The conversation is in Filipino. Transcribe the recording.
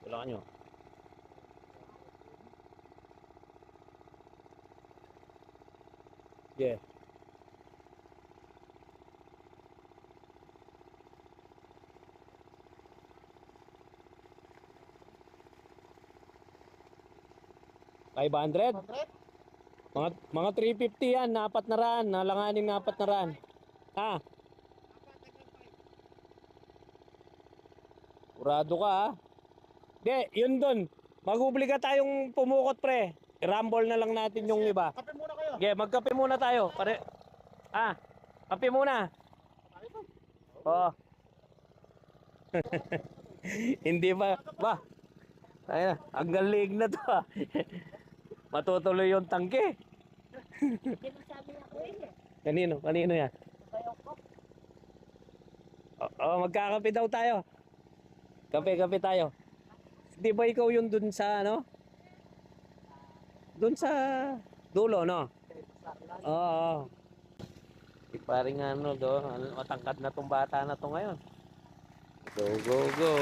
Wala nyo. Yeah. $500? Mga 350 yan, na 4 na raan, nalanganin na 4 na raan. Ha? Kurado ka ha? Di, yun dun. Mag-obliga tayong pumukot pre. I-rumble na lang natin yung iba. Kape muna kayo. Okay, magkape muna tayo. Pare. Ah, kape muna. Oo. Hindi ba? Ba? Ayun, hanggang liig na to ah. Matutuloy yung tangke. Kanino? Kanino yan? Magkakape daw tayo. Kape tayo. Di ba ikaw yung dun sa ano? Dun sa dulo, no? Oo. Paring ano do, matangkad na tong bata na to ngayon. Go, go, go.